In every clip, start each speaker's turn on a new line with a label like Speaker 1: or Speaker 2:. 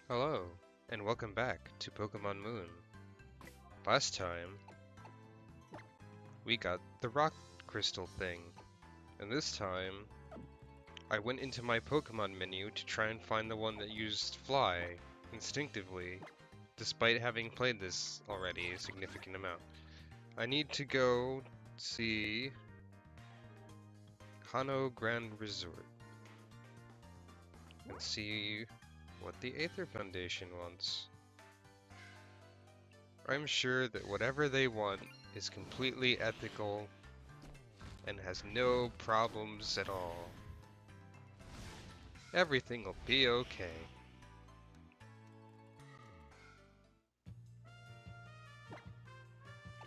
Speaker 1: Hello, and welcome back to Pokémon Moon. Last time, we got the rock crystal thing, and this time, I went into my Pokémon menu to try and find the one that used Fly, instinctively, despite having played this already a significant amount. I need to go see Hano Grand Resort, and see what the Aether Foundation wants. I'm sure that whatever they want is completely ethical and has no problems at all. Everything will be okay.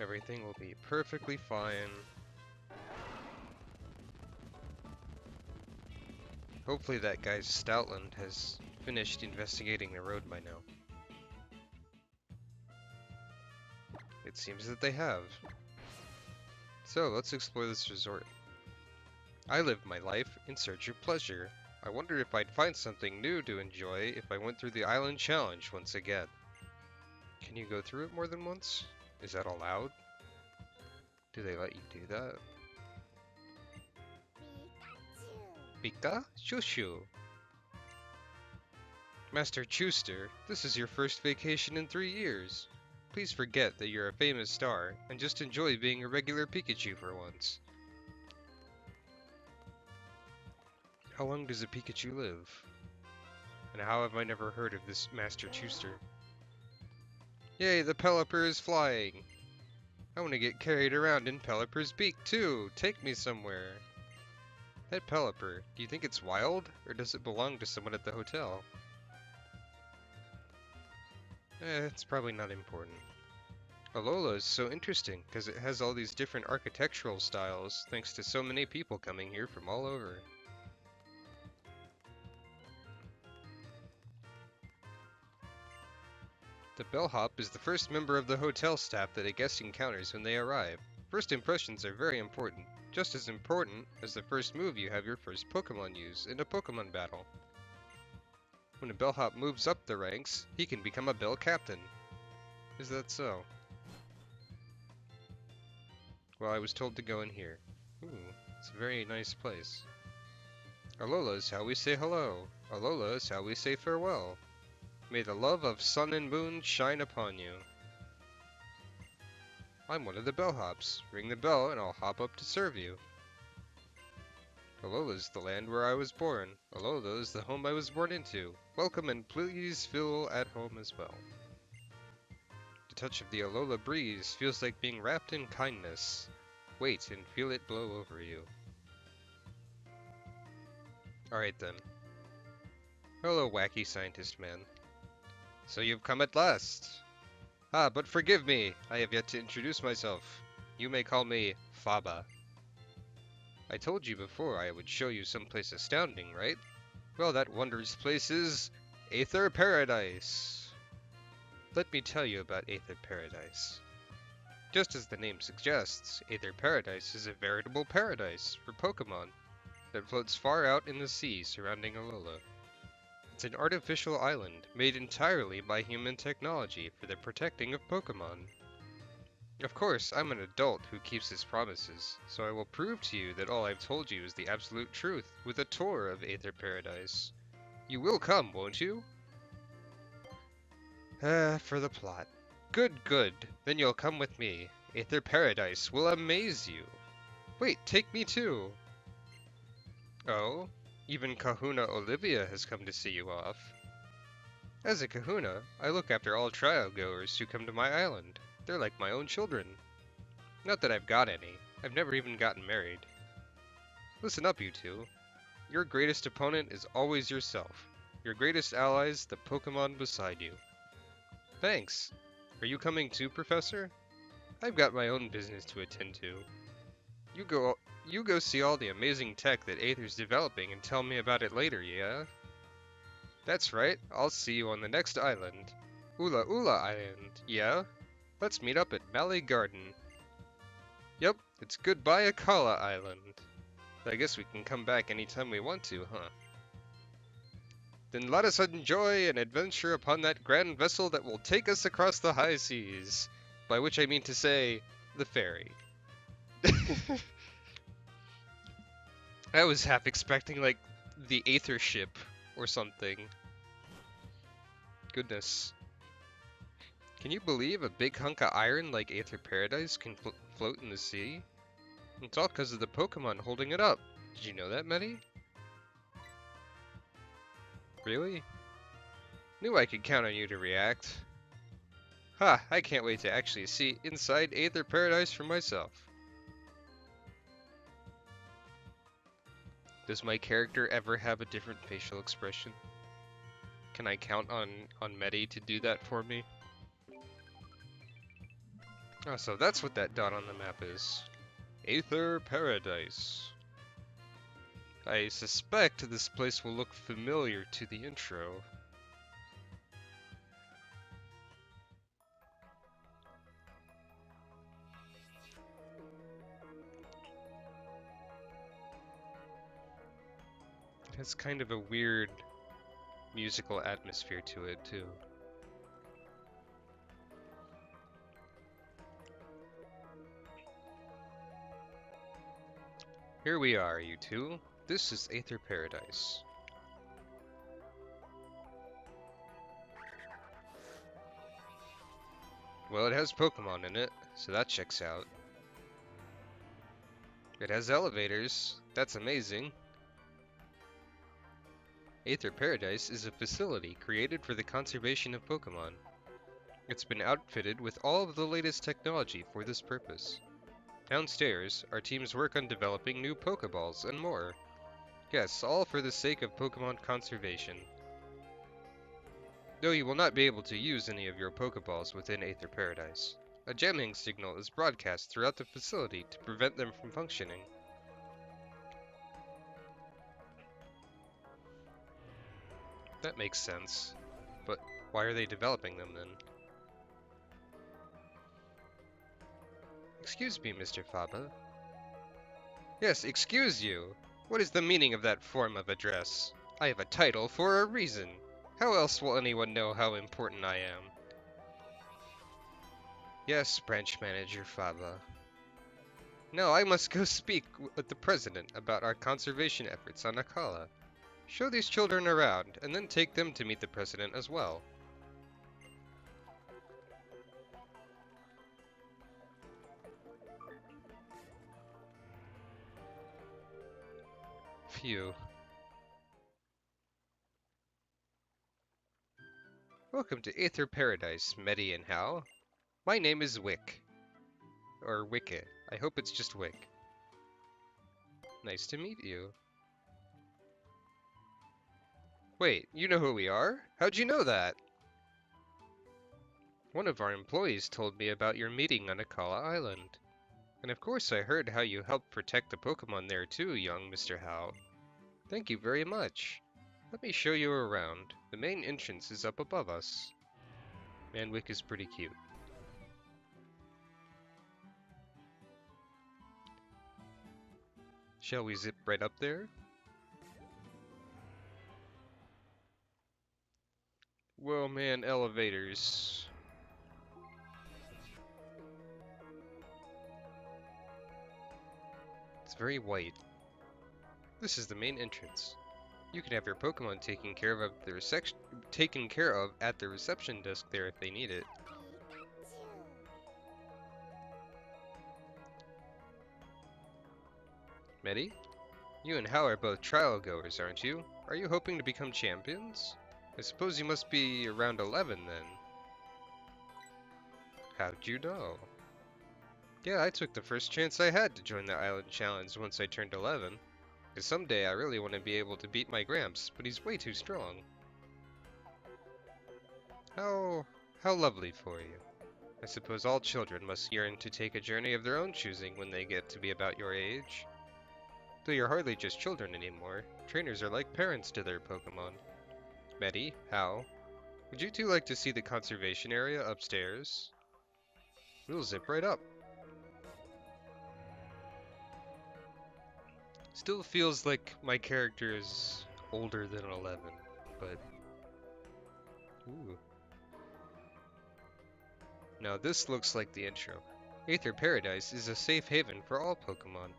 Speaker 1: Everything will be perfectly fine. Hopefully that guy Stoutland has finished investigating the road by now. It seems that they have. So let's explore this resort. I live my life in search of pleasure. I wonder if I'd find something new to enjoy if I went through the island challenge once again. Can you go through it more than once? Is that allowed? Do they let you do that? Pika? Shushu. Master Chooster, this is your first vacation in 3 years. Please forget that you're a famous star, and just enjoy being a regular Pikachu for once. How long does a Pikachu live? And how have I never heard of this Master Chooster? Yay, the Pelipper is flying! I want to get carried around in Pelipper's beak too! Take me somewhere! That Pelipper, do you think it's wild, or does it belong to someone at the hotel? It's probably not important. Alola is so interesting because it has all these different architectural styles thanks to so many people coming here from all over. The bellhop is the first member of the hotel staff that a guest encounters when they arrive. First impressions are very important, just as important as the first move you have your first Pokemon use in a Pokemon battle. When a bellhop moves up the ranks, he can become a bell captain. Is that so? Well, I was told to go in here. Ooh, it's a very nice place. Alola is how we say hello. Alola is how we say farewell. May the love of sun and moon shine upon you. I'm one of the bellhops. Ring the bell and I'll hop up to serve you. Alola is the land where I was born. Alola is the home I was born into. Welcome and please feel at home as well. The touch of the Alola breeze feels like being wrapped in kindness. Wait and feel it blow over you. Alright then. Hello, wacky scientist man. So you've come at last. Ah, but forgive me, I have yet to introduce myself. You may call me Faba. I told you before I would show you someplace astounding, right? Well, that wondrous place is Aether Paradise. Let me tell you about Aether Paradise. Just as the name suggests, Aether Paradise is a veritable paradise for Pokémon that floats far out in the sea surrounding Alola. It's an artificial island made entirely by human technology for the protecting of Pokémon. Of course, I'm an adult who keeps his promises, so I will prove to you that all I've told you is the absolute truth with a tour of Aether Paradise. You will come, won't you? For the plot. Good, good. Then you'll come with me. Aether Paradise will amaze you. Wait, take me too. Oh? Even Kahuna Olivia has come to see you off. As a Kahuna, I look after all trial goers who come to my island. They're like my own children. Not that I've got any. I've never even gotten married. Listen up, you two. Your greatest opponent is always yourself. Your greatest allies, the Pokemon beside you. Thanks. Are you coming too, Professor? I've got my own business to attend to. You go see all the amazing tech that Aether's developing and tell me about it later, yeah? That's right, I'll see you on the next island. Ula Ula Island, yeah? Let's meet up at Valley Garden. Yep, it's Goodbye Akala Island. I guess we can come back anytime we want to, huh? Then let us enjoy an adventure upon that grand vessel that will take us across the high seas. By which I mean to say, the ferry. I was half expecting, like, the Aether ship or something. Goodness. Can you believe a big hunk of iron like Aether Paradise can float in the sea? It's all because of the Pokemon holding it up. Did you know that, Medi? Really? Knew I could count on you to react. Ha! I can't wait to actually see inside Aether Paradise for myself. Does my character ever have a different facial expression? Can I count on Medi to do that for me? Oh, so that's what that dot on the map is. Aether Paradise. I suspect this place will look familiar to the intro. It has kind of a weird musical atmosphere to it, too. Here we are, you two. This is Aether Paradise. Well, it has Pokemon in it, so that checks out. It has elevators. That's amazing. Aether Paradise is a facility created for the conservation of Pokemon. It's been outfitted with all of the latest technology for this purpose. Downstairs, our teams work on developing new Pokeballs and more. Yes, all for the sake of Pokemon conservation. Though you will not be able to use any of your Pokeballs within Aether Paradise. A jamming signal is broadcast throughout the facility to prevent them from functioning. That makes sense. But why are they developing them then? Excuse me, Mr. Faba. Yes, excuse you. What is the meaning of that form of address? I have a title for a reason. How else will anyone know how important I am? Yes, Branch Manager Faba. Now I must go speak with the President about our conservation efforts on Akala. Show these children around, and then take them to meet the President as well. Phew. Welcome to Aether Paradise, Medi and Hal. My name is Wick. Or Wicket. I hope it's just Wick. Nice to meet you. Wait, you know who we are? How'd you know that? One of our employees told me about your meeting on Akala Island. And of course I heard how you helped protect the Pokemon there too, young Mr. Hal. Thank you very much. Let me show you around. The main entrance is up above us. Man, Wick is pretty cute. Shall we zip right up there? Whoa, man, elevators. It's very white. This is the main entrance. You can have your Pokemon taken care of at the reception desk there if they need it. Medi? You and Hal are both trial goers, aren't you? Are you hoping to become champions? I suppose you must be around 11 then. How'd you know? Yeah, I took the first chance I had to join the Island Challenge once I turned 11. Cause someday I really want to be able to beat my Gramps, but he's way too strong. How lovely for you. I suppose all children must yearn to take a journey of their own choosing when they get to be about your age. Though you're hardly just children anymore, trainers are like parents to their Pokemon. Medi, Hal, would you two like to see the conservation area upstairs? We'll zip right up. Still feels like my character is older than 11. but... Ooh. Now this looks like the intro. Aether Paradise is a safe haven for all Pokémon.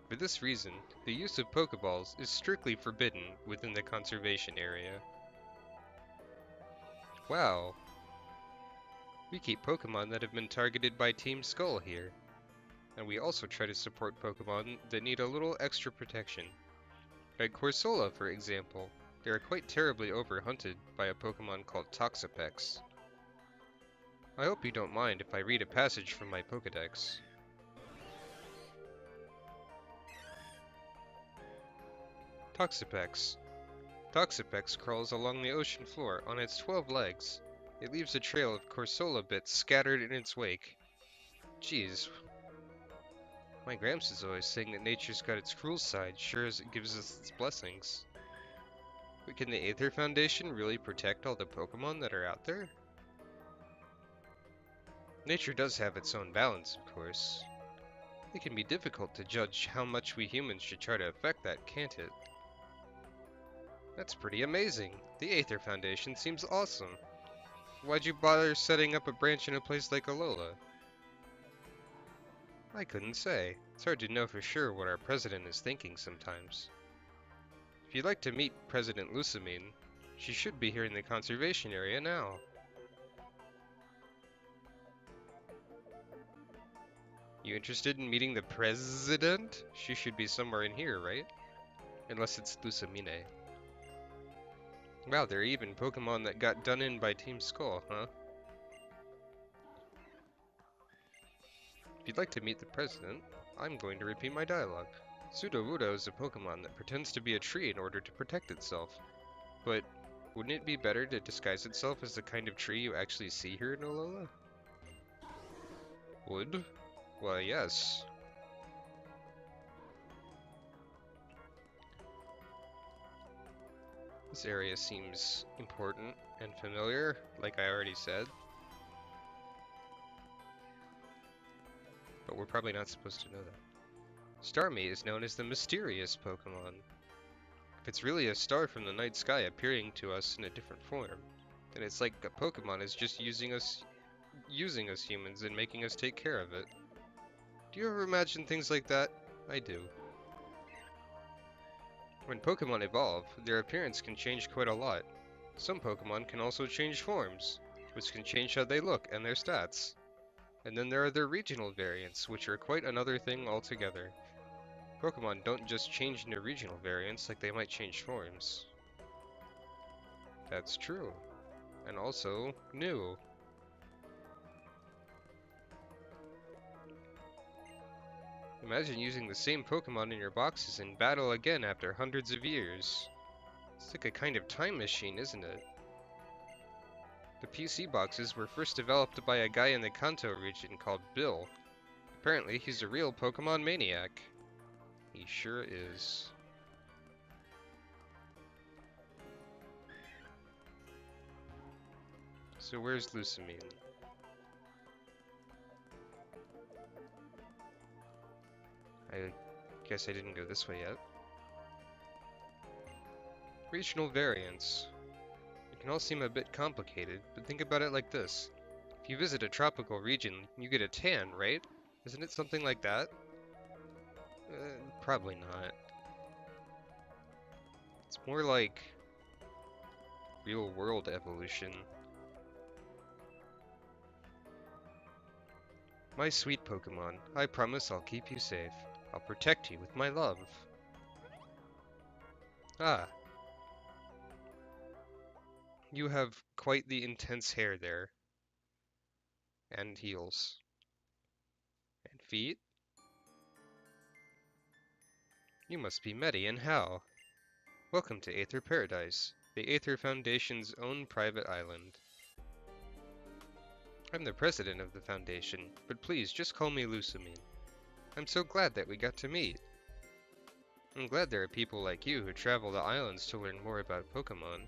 Speaker 1: For this reason, the use of Pokeballs is strictly forbidden within the conservation area. Wow. We keep Pokémon that have been targeted by Team Skull here. And we also try to support Pokémon that need a little extra protection. Like Corsola, for example. They are quite terribly overhunted by a Pokémon called Toxapex. I hope you don't mind if I read a passage from my Pokédex. Toxapex. Toxapex crawls along the ocean floor on its 12 legs. It leaves a trail of Corsola bits scattered in its wake. Jeez. My Gramps is always saying that nature's got its cruel side, sure as it gives us its blessings. But can the Aether Foundation really protect all the Pokémon that are out there? Nature does have its own balance, of course. It can be difficult to judge how much we humans should try to affect that, can't it? That's pretty amazing. The Aether Foundation seems awesome. Why'd you bother setting up a branch in a place like Alola? I couldn't say. It's hard to know for sure what our president is thinking sometimes. If you'd like to meet President Lusamine, she should be here in the conservation area now. You interested in meeting the president? She should be somewhere in here, right? Unless it's Lusamine. Wow, there are even Pokemon that got done in by Team Skull, huh? If you'd like to meet the president, I'm going to repeat my dialogue. Sudowoodo is a Pokemon that pretends to be a tree in order to protect itself. But wouldn't it be better to disguise itself as the kind of tree you actually see here in Alola? Would? Why, yes. This area seems important and familiar, like I already said. But we're probably not supposed to know that. Starmie is known as the mysterious Pokemon. If it's really a star from the night sky appearing to us in a different form, then it's like a Pokemon is just using us humans and making us take care of it. Do you ever imagine things like that? I do. When Pokemon evolve, their appearance can change quite a lot. Some Pokemon can also change forms, which can change how they look and their stats. And then there are their regional variants, which are quite another thing altogether. Pokemon don't just change into regional variants like they might change forms. That's true. And also, new. Imagine using the same Pokemon in your boxes in battle again after hundreds of years. It's like a kind of time machine, isn't it? The PC boxes were first developed by a guy in the Kanto region called Bill. Apparently, he's a real Pokemon maniac. He sure is. So where's Lusamine? I guess I didn't go this way yet. Regional variants. It can all seem a bit complicated, but think about it like this. If you visit a tropical region, you get a tan, right? Isn't it something like that? Probably not. It's more like real-world evolution. My sweet Pokemon, I promise I'll keep you safe. I'll protect you with my love. Ah. You have quite the intense hair there. And heels. And feet? You must be Medi and Hal. Welcome to Aether Paradise, the Aether Foundation's own private island. I'm the president of the Foundation, but please just call me Lusamine. I'm so glad that we got to meet. I'm glad there are people like you who travel the islands to learn more about Pokemon.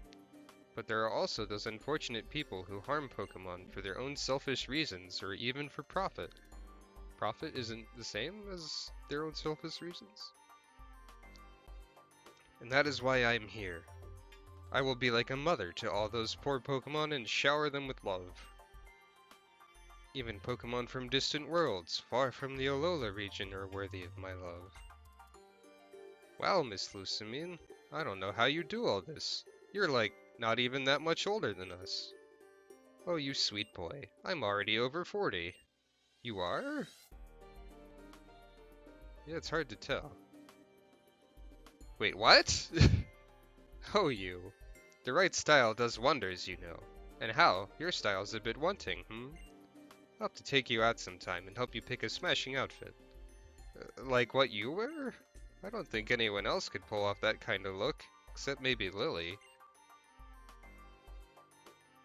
Speaker 1: But there are also those unfortunate people who harm Pokemon for their own selfish reasons or even for profit. Profit isn't the same as their own selfish reasons? And that is why I'm here. I will be like a mother to all those poor Pokemon and shower them with love. Even Pokemon from distant worlds, far from the Alola region, are worthy of my love. Wow, Miss Lusamine, I don't know how you do all this. You're like, not even that much older than us. Oh, you sweet boy, I'm already over 40. You are? Yeah, it's hard to tell. Wait, what? Oh, you. The right style does wonders, you know. And how? Your style's a bit wanting, I'll have to take you out sometime and help you pick a smashing outfit. Like what you wear? I don't think anyone else could pull off that kind of look, except maybe Lily.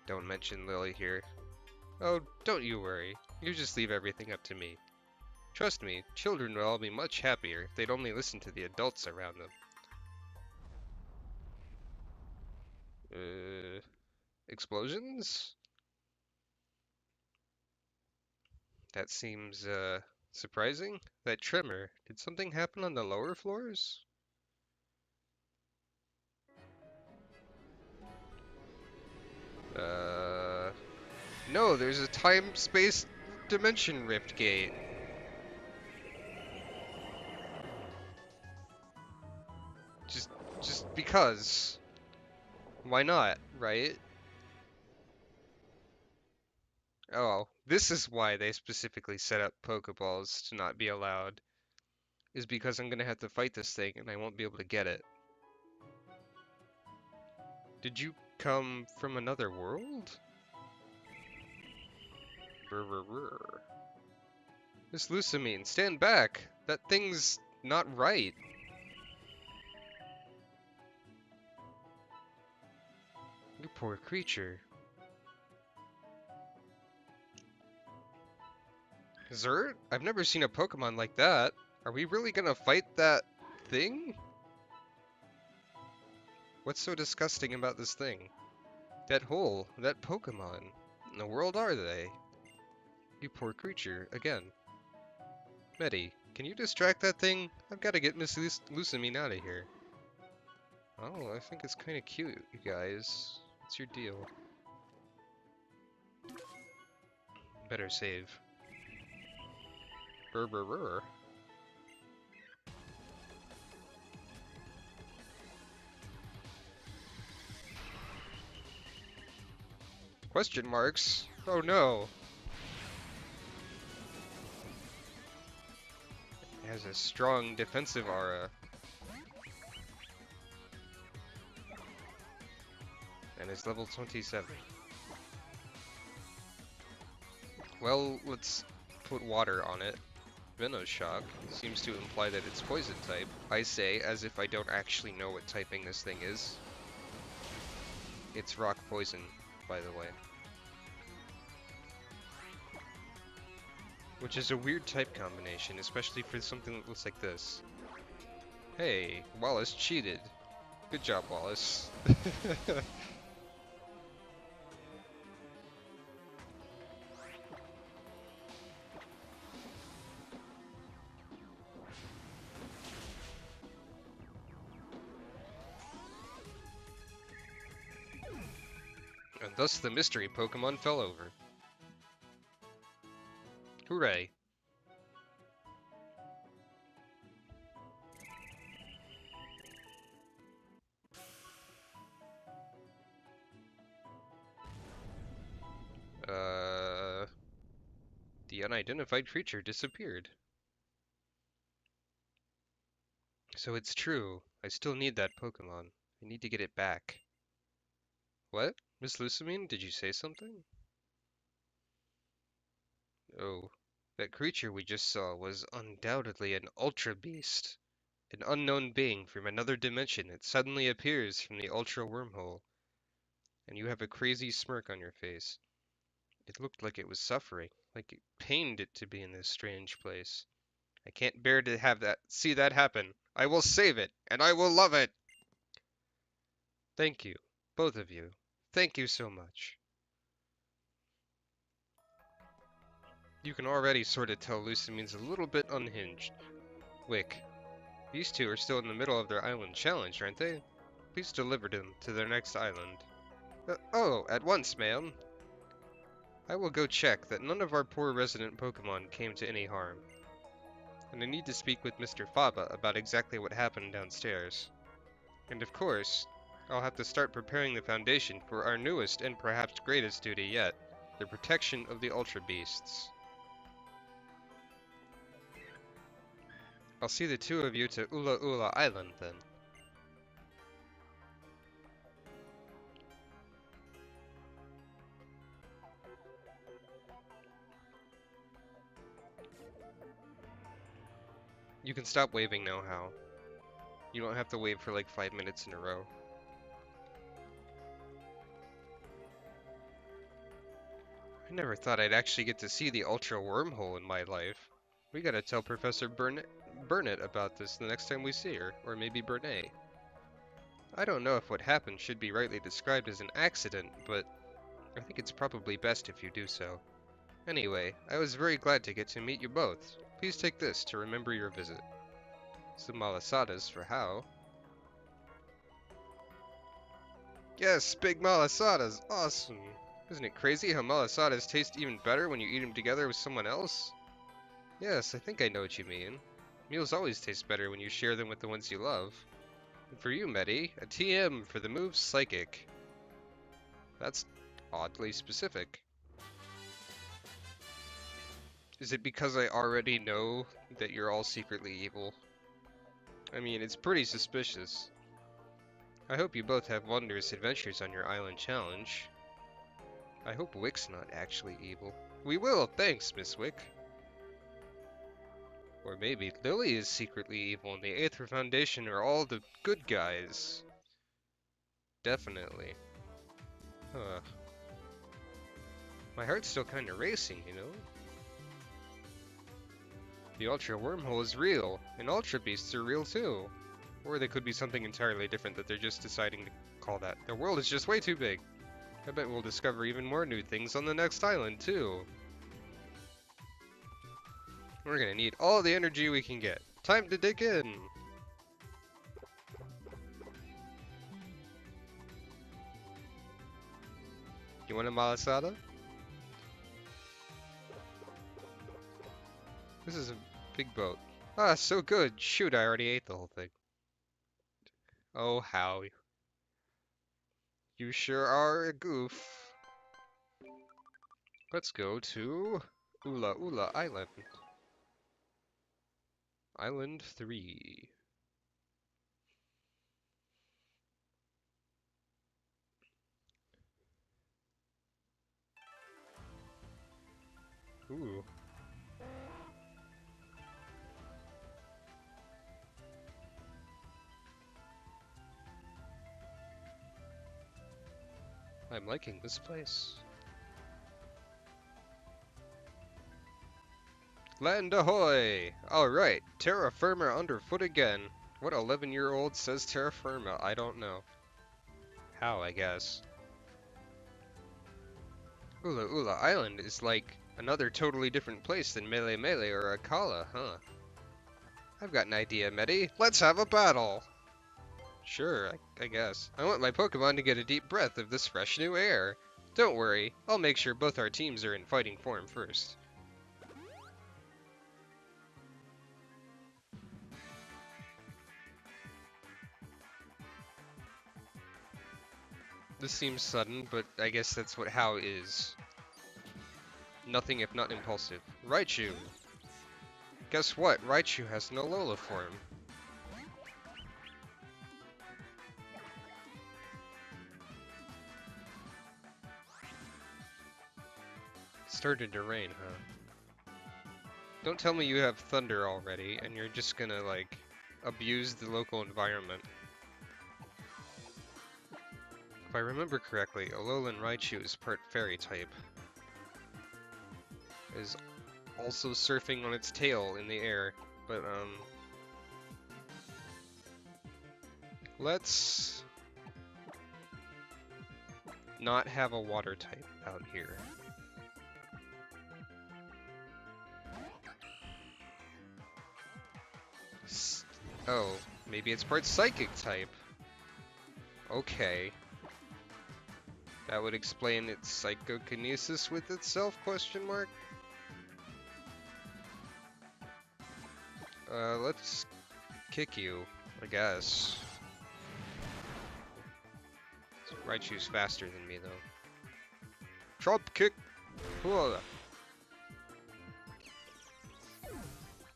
Speaker 1: Don't mention Lily here. Oh, don't you worry. You just leave everything up to me. Trust me, children would all be much happier if they'd only listen to the adults around them. Explosions? That seems, surprising. That tremor. Did something happen on the lower floors? No, there's a time-space dimension rift gate. Just because. Why not, right? Oh, this is why they specifically set up Pokeballs to not be allowed. Is because I'm gonna have to fight this thing and I won't be able to get it. Did you come from another world? Brr. Miss Lusamine, stand back! That thing's not right. You poor creature. Zert? I've never seen a Pokemon like that. Are we really gonna fight that thing? What's so disgusting about this thing? That hole, that Pokemon. In the world are they? You poor creature, again. Medi, can you distract that thing? I've gotta get Miss Lusamine out of here. Oh, I think it's kinda cute, you guys. What's your deal? Better save. Brr. Question marks? Oh no. It has a strong defensive aura. And it's level 27. Well, let's put water on it. Venoshock seems to imply that it's poison type. I say, as if I don't actually know what typing this thing is. It's rock poison, by the way. Which is a weird type combination, especially for something that looks like this. Hey, Wallace cheated. Good job, Wallace. And thus the mystery Pokemon fell over. Hooray. The unidentified creature disappeared. So it's true. I still need that Pokemon. I need to get it back. What? Miss Lusamine, did you say something? Oh, that creature we just saw was undoubtedly an Ultra Beast. An unknown being from another dimension that suddenly appears from the Ultra Wormhole. And you have a crazy smirk on your face. It looked like it was suffering, like it pained it to be in this strange place. I can't bear to have see that happen. I will save it, and I will love it! Thank you, both of you. Thank you so much. You can already sort of tell Lusamine's a little bit unhinged. Wick, these two are still in the middle of their island challenge, aren't they? Please deliver them to their next island. Oh, at once, ma'am. I will go check that none of our poor resident Pokémon came to any harm. And I need to speak with Mr. Faba about exactly what happened downstairs. And of course, I'll have to start preparing the foundation for our newest and perhaps greatest duty yet, the protection of the Ultra Beasts. I'll see the two of you to Ula Ula Island then. You can stop waving now, Hal. You don't have to wave for like 5 minutes in a row. I never thought I'd actually get to see the Ultra Wormhole in my life. We gotta tell Professor Burnett about this the next time we see her, or maybe Burnett. I don't know if what happened should be rightly described as an accident, but I think it's probably best if you do so. Anyway, I was very glad to get to meet you both. Please take this to remember your visit. Some malasadas for Hal. Yes, big malasadas! Awesome! Isn't it crazy how malasadas taste even better when you eat them together with someone else? Yes, I think I know what you mean. Meals always taste better when you share them with the ones you love. And for you, Medi, a TM for the move Psychic. That's oddly specific. Is it because I already know that you're all secretly evil? I mean, it's pretty suspicious. I hope you both have wondrous adventures on your island challenge. I hope Wick's not actually evil. We will, thanks, Miss Wick. Or maybe Lily is secretly evil and the Aether Foundation are all the good guys. Definitely. Huh. My heart's still kinda racing, you know? The Ultra Wormhole is real, and Ultra Beasts are real too. Or they could be something entirely different that they're just deciding to call that. The world is just way too big. I bet we'll discover even more new things on the next island too. We're gonna need all the energy we can get. Time to dig in! You want a malasada? This is a big boat. Ah, so good! Shoot, I already ate the whole thing. Oh, how. You sure are a goof. Let's go to Ula Ula Island. Island 3. Ooh. I'm liking this place. Land ahoy! Alright, terra firma underfoot again. What 11-year-old says terra firma? I don't know. How, I guess. Ula Ula Island is like another totally different place than Mele Mele or Akala, huh? I've got an idea, Medi. Let's have a battle! Sure, I guess. I want my Pokemon to get a deep breath of this fresh new air. Don't worry, I'll make sure both our teams are in fighting form first. This seems sudden, but I guess that's what How is. Nothing if not impulsive. Raichu! Guess what? Raichu has no Alola form. Started to rain, huh? Don't tell me you have thunder already, and you're just gonna, like, abuse the local environment. If I remember correctly, Alolan Raichu is part fairy type. Is also surfing on its tail in the air, but, let's not have a water type out here. Oh, maybe it's part psychic type. Okay. That would explain its psychokinesis with itself, question mark? Let's kick you, I guess. Raichu's faster than me, though. Drop kick! Whoa.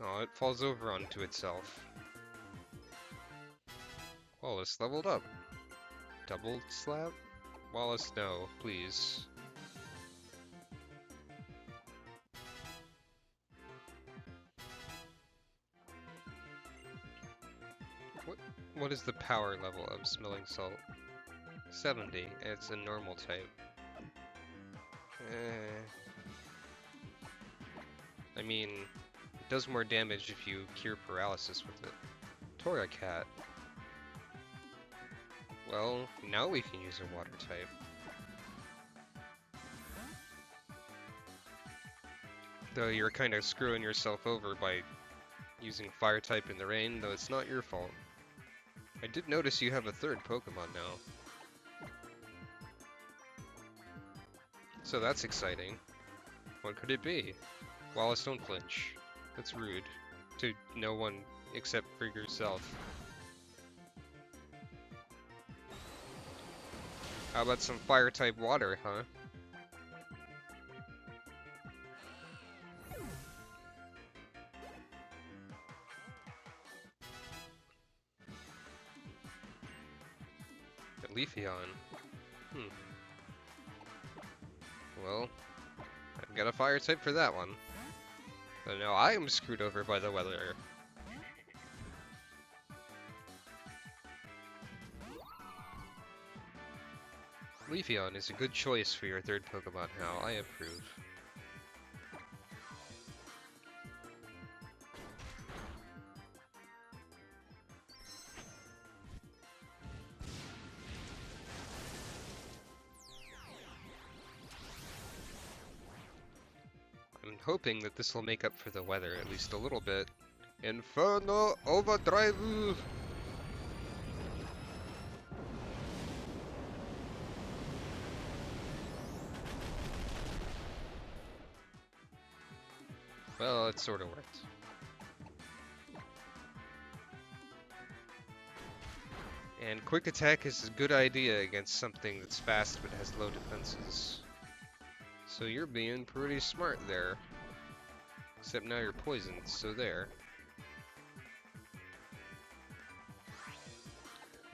Speaker 1: Oh, it falls over onto itself. Wallace leveled up. Double slap? Wallace, no, please. What is the power level of Smelling Salt? 70, and it's a normal type. I mean, it does more damage if you cure paralysis with it. Torracat. Well, now we can use a water type. Though you're kind of screwing yourself over by using fire type in the rain, though it's not your fault. I did notice you have a third Pokemon now. So that's exciting. What could it be? Wallace, don't flinch. That's rude. To no one except for yourself. How about some fire type water, huh? Leafeon. Well, I've got a fire type for that one. But now I am screwed over by the weather. Leafeon is a good choice for your third Pokemon, Hal. I approve. I'm hoping that this will make up for the weather at least a little bit. Inferno Overdrive! Well, it sort of worked. And Quick Attack is a good idea against something that's fast but has low defenses. So you're being pretty smart there. Except now you're poisoned, so there.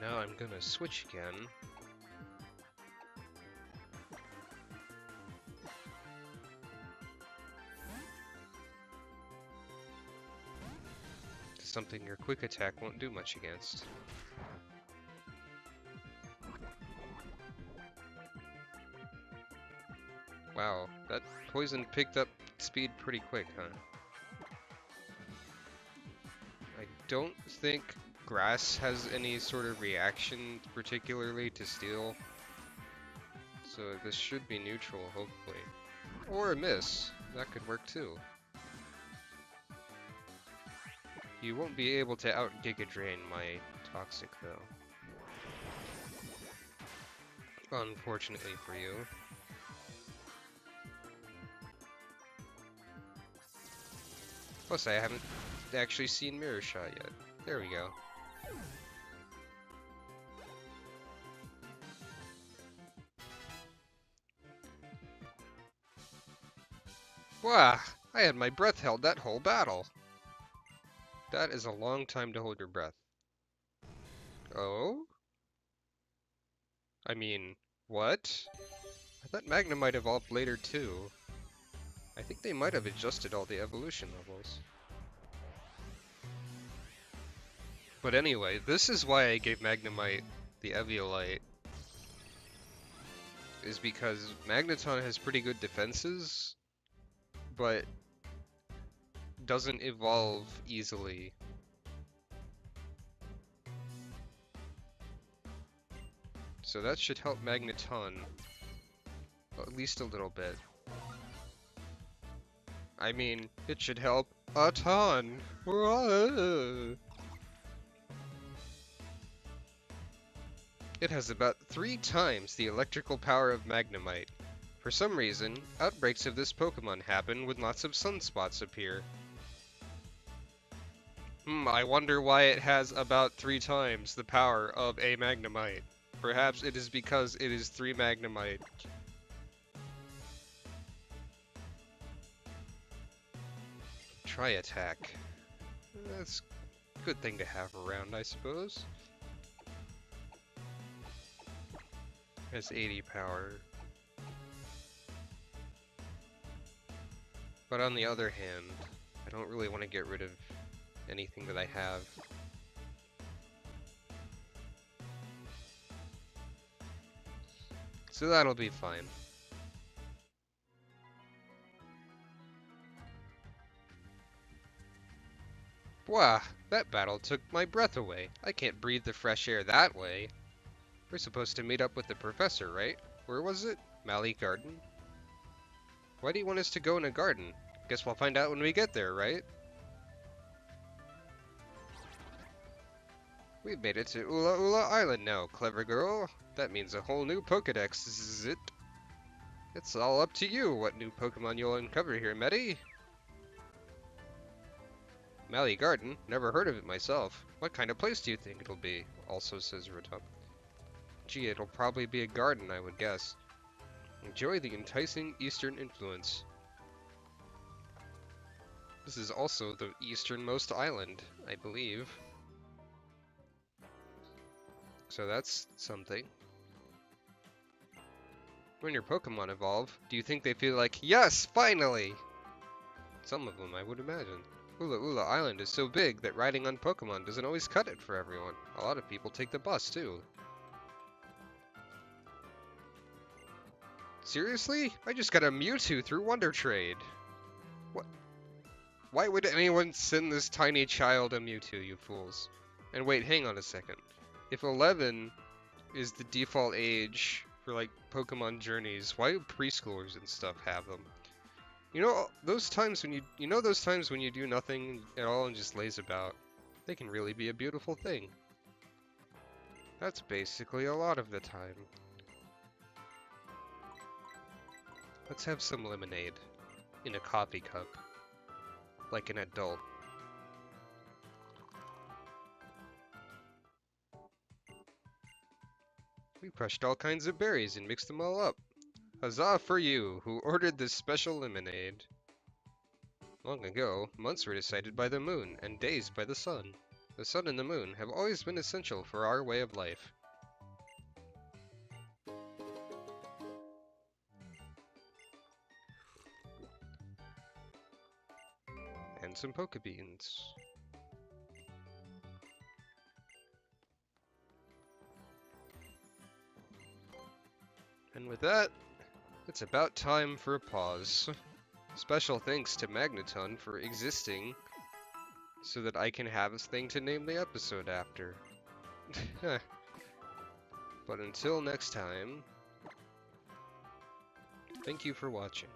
Speaker 1: Now I'm gonna switch again. To something your Quick Attack won't do much against. Wow, that poison picked up speed pretty quick, huh? I don't think grass has any sort of reaction particularly to steel. So this should be neutral, hopefully. Or a miss. That could work too. You won't be able to out-Giga Drain my Toxic, though. Unfortunately for you. Plus, I haven't actually seen Mirror Shot yet. There we go. Wow, I had my breath held that whole battle. That is a long time to hold your breath. Oh? I mean, what? I thought Magnemite evolved later too. I think they might have adjusted all the evolution levels. But anyway, this is why I gave Magnemite the Eviolite. Is because Magneton has pretty good defenses, but doesn't evolve easily. So that should help Magneton at least a little bit. I mean, it should help a ton. It has about 3 times the electrical power of Magnemite. For some reason, outbreaks of this Pokemon happen when lots of sunspots appear. I wonder why it has about 3 times the power of a Magnemite. Perhaps it is because it is 3 Magnemite. Try attack. That's a good thing to have around, I suppose. Has 80 power. But on the other hand, I don't really want to get rid of anything that I have. So that'll be fine. Wow, that battle took my breath away. I can't breathe the fresh air that way. We're supposed to meet up with the professor, right? Where was it? Mally Garden? Why do you want us to go in a garden? Guess we'll find out when we get there, right? We've made it to Ula Ula Island now, clever girl. That means a whole new Pokedex, is it? It's all up to you what new Pokemon you'll uncover here, Medi. Mally Garden? Never heard of it myself. What kind of place do you think it'll be? Also says Rotom. Gee, it'll probably be a garden, I would guess. Enjoy the enticing eastern influence. This is also the easternmost island, I believe. So that's something. When your Pokemon evolve, do you think they feel like, yes, finally? Some of them, I would imagine. Ula Ula Island is so big that riding on Pokemon doesn't always cut it for everyone. A lot of people take the bus, too. Seriously? I just got a Mewtwo through Wonder Trade. What? Why would anyone send this tiny child a Mewtwo, you fools? And wait, hang on a second. If 11 is the default age for, like, Pokemon journeys, why do preschoolers and stuff have them? You know, those times when you do nothing at all and just laze about, they can really be a beautiful thing. That's basically a lot of the time. Let's have some lemonade in a coffee cup, like an adult. We crushed all kinds of berries and mixed them all up. Huzzah for you, who ordered this special lemonade. Long ago, months were decided by the moon, and days by the sun. The sun and the moon have always been essential for our way of life. And some Pokebeans. And with that, it's about time for a pause. Special thanks to Magneton for existing so that I can have a thing to name the episode after. But until next time, thank you for watching.